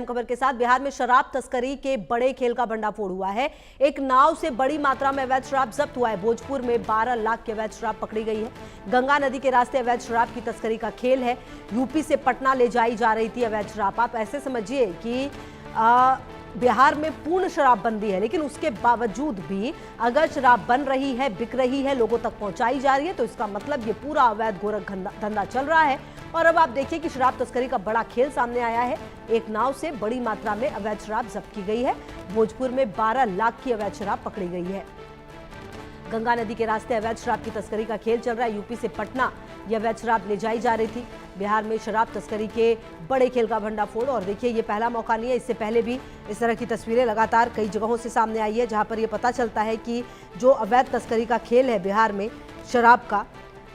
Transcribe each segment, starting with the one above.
खबर के साथ बिहार में शराब तस्करी के बड़े खेल का भंडाफोड़ हुआ है। एक नाव से बड़ी मात्रा में अवैध शराब जब्त हुआ है। भोजपुर में 12 लाख की अवैध शराब पकड़ी गई है। गंगा नदी के रास्ते अवैध शराब की तस्करी का खेल है। यूपी से पटना ले जाई जा रही थी अवैध शराब। आप ऐसे समझिए कि बिहार में पूर्ण शराबबंदी है, लेकिन उसके बावजूद भी अगर शराब बन रही है, बिक रही है, लोगों तक पहुंचाई जा रही है, तो इसका मतलब ये पूरा अवैध गोरख धंधा चल रहा है। और अब आप देखिए कि शराब तस्करी का बड़ा खेल सामने आया है। एक नाव से बड़ी मात्रा में अवैध शराब जब्त की गई है। भोजपुर में 12 लाख की अवैध शराब पकड़ी गई है। गंगा नदी के रास्ते अवैध शराब की तस्करी का खेल चल रहा है। यूपी से पटना यह अवैध शराब ले जाई जा रही थी। बिहार में शराब तस्करी के बड़े खेल का भंडाफोड़। और देखिए, ये पहला मौका नहीं है, इससे पहले भी इस तरह की तस्वीरें लगातार कई जगहों से सामने आई है, जहां पर यह पता चलता है कि जो अवैध तस्करी का खेल है बिहार में शराब का,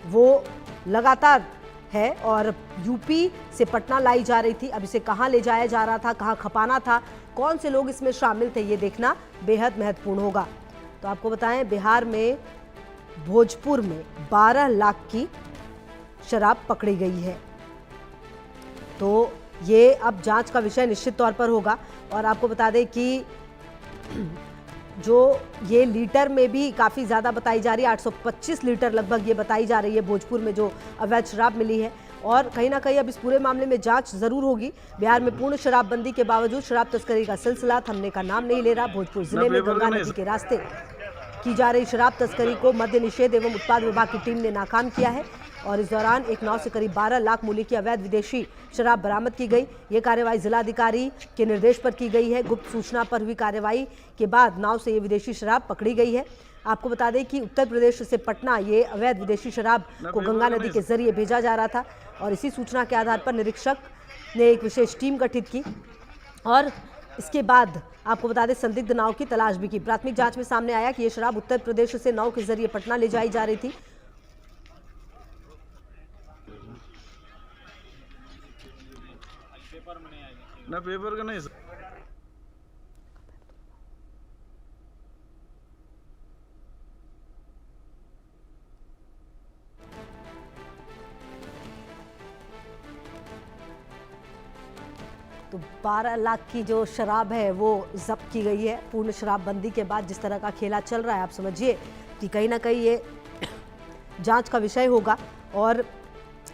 वो लगातार है। और यूपी से पटना लाई जा रही थी। अब इसे कहां ले जाया जा रहा था, कहां खपाना था, कौन से लोग इसमें शामिल थे, ये देखना बेहद महत्वपूर्ण होगा। तो आपको बताएं, बिहार में भोजपुर में 12 लाख की शराब पकड़ी गई है। तो ये अब जांच का विषय निश्चित तौर पर होगा। और आपको बता दें कि जो ये लीटर में भी काफ़ी ज़्यादा बताई जा रही है, 825 लीटर लगभग ये बताई जा रही है भोजपुर में जो अवैध शराब मिली है। और कहीं ना कहीं अब इस पूरे मामले में जांच जरूर होगी। बिहार में पूर्ण शराबबंदी के बावजूद शराब तस्करी का सिलसिला थमने का नाम नहीं ले रहा। भोजपुर जिले में गंगा नदी के रास्ते की जा रही शराब तस्करी को मद्य निषेध एवं उत्पाद विभाग की टीम ने नाकाम किया है। और इस दौरान एक नाव से करीब 12 लाख मूल्य की अवैध विदेशी शराब बरामद की गई। ये कार्रवाई जिलाधिकारी के निर्देश पर की गई है। गुप्त सूचना पर हुई कार्रवाई के बाद नाव से ये विदेशी शराब पकड़ी गई है। आपको बता दें कि उत्तर प्रदेश से पटना ये अवैध विदेशी शराब को गंगा नदी के जरिए भेजा जा रहा था। और इसी सूचना के आधार पर निरीक्षक ने एक विशेष टीम गठित की और इसके बाद आपको बता दें संदिग्ध नाव की तलाश भी की। प्राथमिक जांच में सामने आया कि यह शराब उत्तर प्रदेश से नाव के जरिए पटना ले जाई जा रही थी। ना पेपर का नहीं तो 12 लाख की जो शराब है वो जब्त की गई है। पूर्ण शराबबंदी के बाद जिस तरह का खेला चल रहा है, आप समझिए कि कहीं ना कहीं ये जांच का विषय होगा और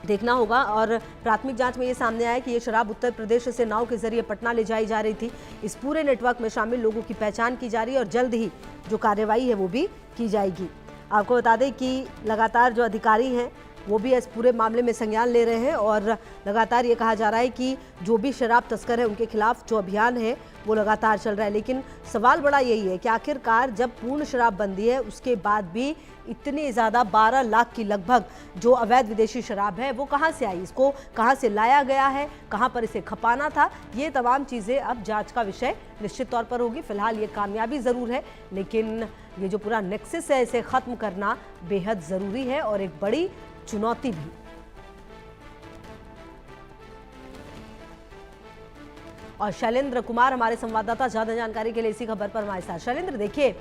देखना होगा। और प्राथमिक जांच में ये सामने आया कि ये शराब उत्तर प्रदेश से नाव के जरिए पटना ले जाई जा रही थी। इस पूरे नेटवर्क में शामिल लोगों की पहचान की जा रही है और जल्द ही जो कार्रवाई है वो भी की जाएगी। आपको बता दें कि लगातार जो अधिकारी हैं वो भी इस पूरे मामले में संज्ञान ले रहे हैं और लगातार ये कहा जा रहा है कि जो भी शराब तस्कर है उनके खिलाफ जो अभियान है वो लगातार चल रहा है। लेकिन सवाल बड़ा यही है कि आखिरकार जब पूर्ण शराबबंदी है उसके बाद भी इतनी ज़्यादा 12 लाख की लगभग जो अवैध विदेशी शराब है वो कहाँ से आई, इसको कहाँ से लाया गया है, कहाँ पर इसे खपाना था, ये तमाम चीज़ें अब जांच का विषय निश्चित तौर पर होगी। फिलहाल ये कामयाबी ज़रूर है, लेकिन ये जो पूरा नेक्सस है इसे ख़त्म करना बेहद ज़रूरी है और एक बड़ी चुनौती भी। और शैलेंद्र कुमार हमारे संवाददाता ज्यादा जानकारी के लिए इसी खबर पर हमारे साथ। शैलेंद्र, देखिए,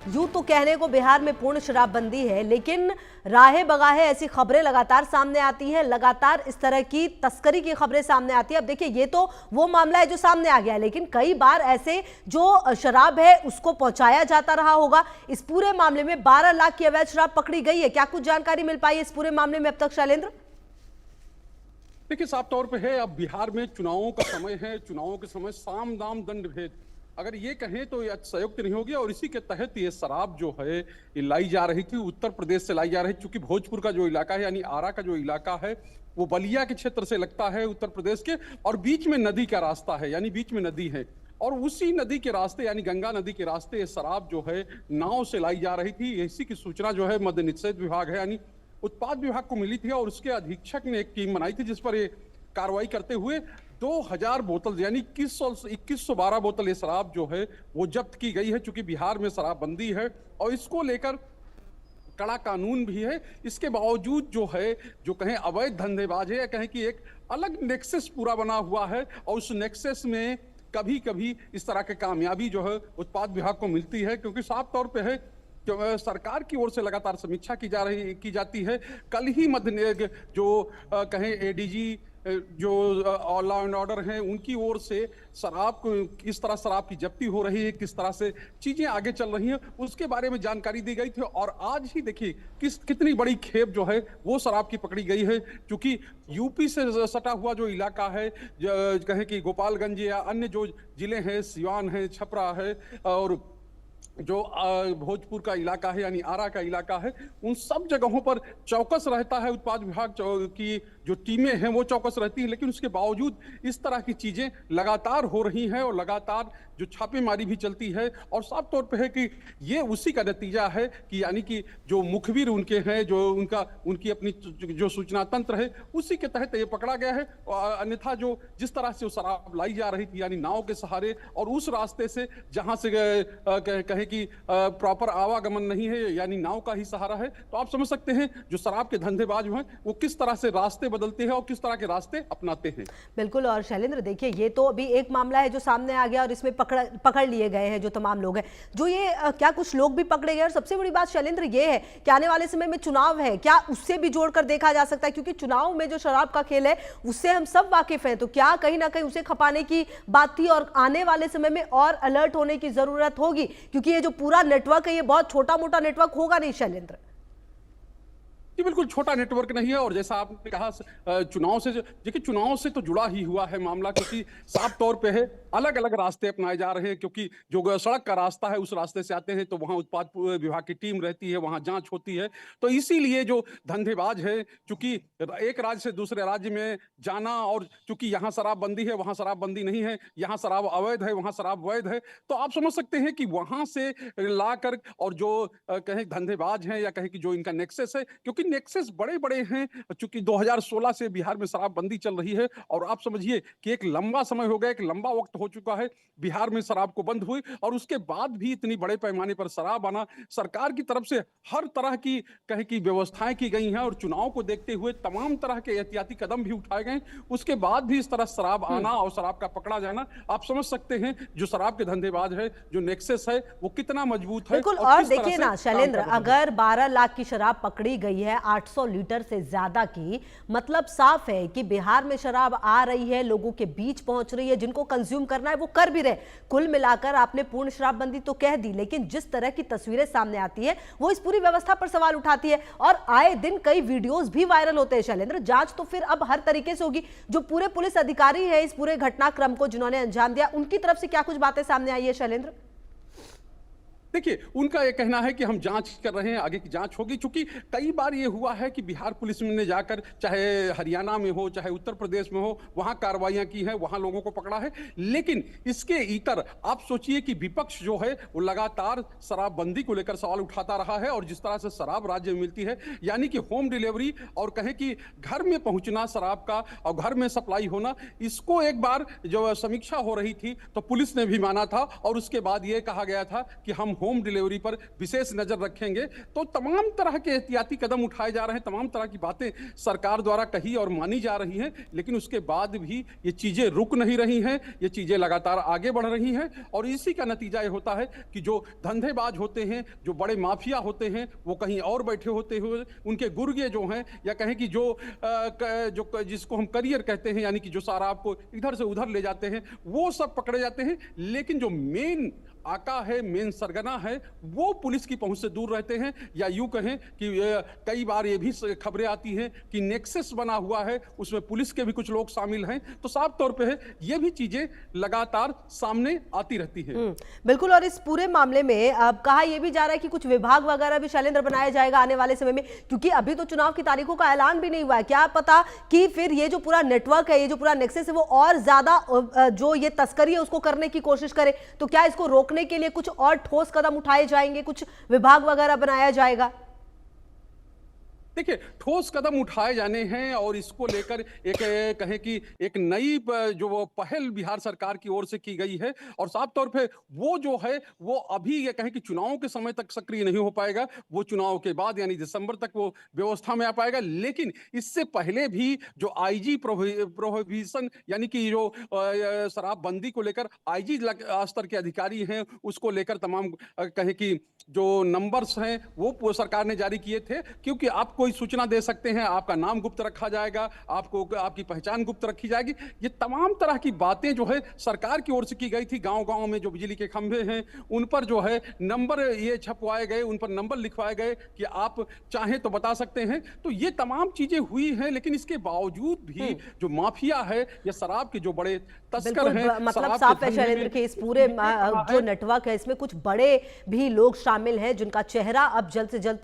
यूं तो कहने को बिहार में पूर्ण शराबबंदी है, लेकिन राहे बगाहे ऐसी खबरें लगातार सामने आती हैं, लगातार इस तरह की तस्करी की खबरें सामने आती है। अब देखिए, ये तो वो मामला है जो सामने आ गया है, लेकिन कई बार ऐसे जो शराब है उसको पहुंचाया जाता रहा होगा। इस पूरे मामले में 12 लाख की अवैध शराब पकड़ी गई है। क्या कुछ जानकारी मिल पाई है इस पूरे मामले में अब तक, शैलेंद्र? देखिए, साफ तौर पे है, अब बिहार में चुनावों का समय है। चुनावों के समय साम दाम दंड भेद, अगर ये कहें तो ये संयुक्त नहीं होगी। और इसी के तहत ये शराब जो है ये लाई जा रही थी, उत्तर प्रदेश से लाई जा रही, चूंकि भोजपुर का जो इलाका है यानी आरा का जो इलाका है वो बलिया के क्षेत्र से लगता है उत्तर प्रदेश के, और बीच में नदी का रास्ता है, यानी बीच में नदी है। और उसी नदी के रास्ते यानी गंगा नदी के रास्ते ये शराब जो है नाव से लाई जा रही थी। इसी की सूचना जो है मद्य निषेध विभाग है यानी उत्पाद विभाग को मिली थी और उसके अधीक्षक ने एक टीम बनाई थी जिस पर ये कार्रवाई करते हुए 2000 बोतल यानी 2112 बोतल ये शराब जो है वो जब्त की गई है। चूंकि बिहार में शराबबंदी है और इसको लेकर कड़ा कानून भी है, इसके बावजूद जो है जो कहें अवैध धंधेबाज है या कहें कि एक अलग नेक्सस पूरा बना हुआ है और उस नेक्सस में कभी कभी इस तरह की कामयाबी जो है उत्पाद विभाग को मिलती है। क्योंकि साफ तौर पे है सरकार की ओर से लगातार समीक्षा की जाती है। कल ही मध्य जो कहें एडीजी जो लॉ एंड ऑर्डर हैं उनकी ओर से शराब को किस तरह शराब की जब्ती हो रही है, किस तरह से चीजें आगे चल रही हैं, उसके बारे में जानकारी दी गई थी। और आज ही देखिए कितनी बड़ी खेप जो है वो शराब की पकड़ी गई है, क्योंकि यूपी से सटा हुआ जो इलाका है, कहें कि गोपालगंज या अन्य जो जिले हैं, सिवान है, छपरा है और जो भोजपुर का इलाका है यानी आरा का इलाका है, उन सब जगहों पर चौकस रहता है उत्पाद विभाग की जो टीमें हैं वो चौकस रहती हैं। लेकिन उसके बावजूद इस तरह की चीजें लगातार हो रही हैं और लगातार जो छापेमारी भी चलती है। और साफ तौर पे है कि ये उसी का नतीजा है कि यानी कि जो मुखबिर उनके हैं, जो उनकी अपनी जो सूचना तंत्र है, उसी के तहत ये पकड़ा गया है। अन्यथा जो जिस तरह से वो शराब लाई जा रही थी यानी नाव के सहारे, और उस रास्ते से जहां से कहे कि प्रॉपर आवागमन नहीं है यानी नाव का ही सहारा है, तो आप समझ सकते हैं जो शराब के धंधेबाज हैं वो किस तरह से रास्ते बदलते हैं और किस तरह के रास्ते अपनाते हैं। बिल्कुल। और शैलेंद्र देखिए, ये तो अभी एक मामला है जो सामने आ गया और इसमें पकड़ लिए गए हैं जो तमाम लोग हैं, जो ये क्या कुछ लोग भी पकड़े गए। और सबसे बड़ी बात शैलेंद्र ये है कि आने वाले समय में चुनाव है, क्या उससे भी जोड़कर देखा जा सकता है, क्योंकि चुनाव में जो शराब का खेल है उससे हम सब वाकिफ हैं, तो क्या कहीं ना कहीं उसे खपाने की बात थी और आने वाले समय में और अलर्ट होने की जरूरत होगी, क्योंकि ये जो पूरा नेटवर्क है ये बहुत छोटा मोटा नेटवर्क होगा नहीं शैलेंद्र। ये बिल्कुल छोटा नेटवर्क नहीं है। और जैसा आपने कहा चुनाव से, देखिए चुनाव से तो जुड़ा ही हुआ है मामला, क्योंकि साफ तौर पे है अलग अलग रास्ते अपनाए जा रहे हैं। क्योंकि जो सड़क का रास्ता है उस रास्ते से आते हैं तो वहां उत्पाद विभाग की टीम रहती है, वहां जांच होती है। तो इसीलिए जो धंधेबाज है, चूंकि एक राज्य से दूसरे राज्य में जाना, और चूंकि यहाँ शराबबंदी है वहां शराबबंदी नहीं है, यहाँ शराब अवैध है वहां शराब वैध है, तो आप समझ सकते हैं कि वहां से लाकर और जो कहें धंधेबाज हैं या कहें कि जो इनका नेक्सस है, क्योंकि नेक्सस बड़े बड़े हैं। चूंकि 2016 से बिहार में शराबबंदी चल रही है और आप समझिए कि एक लंबा समय हो गया, एक लंबा वक्त हो चुका है बिहार में शराब को बंद हुई, और उसके बाद भी इतनी बड़े पैमाने पर शराब आना, सरकार की तरफ से हर तरह की कहे कि व्यवस्थाएं की गई हैं और चुनाव को देखते हुए तमाम तरह के एहतियाती कदम भी उठाए गए। उसके बाद भी इस तरह शराब आना और शराब का पकड़ा जाना, आप समझ सकते हैं जो शराब के धंधेबाज है, जो नेक्सस है, वो कितना मजबूत है। बिल्कुल। और देखिए ना शैलेंद्र, अगर 12 लाख की शराब पकड़ी गई है, 800 लीटर से ज्यादा की, मतलब साफ है कि बिहार में शराब आ रही है, लोगों के बीच पहुंच रही है, जिनको कंज्यूम करना है वो कर भी रहे। कुल मिलाकर आपने पूर्ण शराबबंदी तो कह दी, लेकिन जिस तरह की तस्वीरें सामने आती है वो इस पूरी व्यवस्था पर सवाल उठाती है। और आए दिन कई वीडियोस भी वायरल होते हैं शैलेंद्र। जांच तो फिर अब हर तरीके से होगी। जो पूरे पुलिस अधिकारी हैं इस पूरे घटनाक्रम को जिन्होंने अंजाम दिया, उनकी तरफ से क्या कुछ बातें सामने आई है शैलेंद्र? देखिए उनका ये कहना है कि हम जांच कर रहे हैं, आगे की जांच होगी। चूंकि कई बार ये हुआ है कि बिहार पुलिस ने जाकर चाहे हरियाणा में हो चाहे उत्तर प्रदेश में हो वहां कार्रवाइयां की हैं, वहां लोगों को पकड़ा है। लेकिन इसके इतर आप सोचिए कि विपक्ष जो है वो लगातार शराबबंदी को लेकर सवाल उठाता रहा है, और जिस तरह से शराब राज्य में मिलती है यानी कि होम डिलीवरी और कहें कि घर में पहुंचना शराब का और घर में सप्लाई होना, इसको एक बार जो समीक्षा हो रही थी तो पुलिस ने भी माना था, और उसके बाद ये कहा गया था कि हम होम डिलीवरी पर विशेष नजर रखेंगे। तो तमाम तरह के एहतियाती कदम उठाए जा रहे हैं, तमाम तरह की बातें सरकार द्वारा कही और मानी जा रही हैं, लेकिन उसके बाद भी ये चीजें रुक नहीं रही हैं, ये चीजें लगातार आगे बढ़ रही हैं। और इसी का नतीजा ये होता है कि जो धंधेबाज होते हैं, जो बड़े माफिया होते हैं, वो कहीं और बैठे होते हुए उनके गुर्गे जो हैं या कहें कि जो जिसको हम करियर कहते हैं, यानी कि जो शराब को इधर से उधर ले जाते हैं, वो सब पकड़े जाते हैं। लेकिन जो मेन आका है, मेन सरगना है, वो पुलिस की पहुंच से दूर रहते हैं। या यूं कहें कि कई बार ये भी खबरें आती हैं कि नेक्सस बना हुआ है, उसमें पुलिस के भी कुछ लोग शामिल हैं। तो साफ तौर पे है ये भी चीजें लगातार सामने आती रहती हैं। बिल्कुल। और इस पूरे मामले में अब कहा यह भी जा रहा है कि कुछ विभाग वगैरह भी शैलेंद्र बनाया जाएगा आने वाले समय में, क्योंकि अभी तो चुनाव की तारीखों का ऐलान भी नहीं हुआ है। क्या पता कि फिर ये जो पूरा नेटवर्क है, ये जो पूरा नेक्सस है, वो और ज्यादा जो ये तस्करी है उसको करने की कोशिश करे। तो क्या इसको रोकने के लिए कुछ और ठोस कदम उठाए जाएंगे, कुछ विभाग वगैरह बनाया जाएगा? देखिए ठोस कदम उठाए जाने हैं और इसको लेकर एक कहें कि एक नई जो वो पहल बिहार सरकार की ओर से की गई है। और साफ तौर पे वो जो है वो अभी ये कहें कि चुनाव के समय तक सक्रिय नहीं हो पाएगा, वो चुनाव के बाद यानी दिसंबर तक वो व्यवस्था में आ पाएगा। लेकिन इससे पहले भी जो आईजी प्रोहिबिशन यानी कि जो शराबबंदी को लेकर आईजी स्तर के अधिकारी हैं, उसको लेकर तमाम कहें कि जो नंबर्स हैं वो सरकार ने जारी किए थे। क्योंकि आपको कोई सूचना दे सकते हैं, आपका नाम गुप्त रखा जाएगा, आपको आपकी पहचान गुप्त रखी जाएगी। ये तमाम तरह की बातें जो है सरकार की ओर से की गई थी। गांव-गांव में जो बिजली के खंभे हैं उन पर जो है नंबर ये छपवाए गए, उन पर नंबर लिखवाए गए कि आप चाहें तो बता सकते हैं। तो ये तमाम चीजें हुई हैं, लेकिन इसके बावजूद भी जो माफिया है या शराब के जो बड़े तस्कर बिल्कुल हैं, मतलब शराब साफ के है धंधे शैलेंद्र में के इस पूरे जो नेटवर्क है इसमें कुछ बड़े भी लोग शामिल हैं जिनका चेहरा अब जल्द से जल्द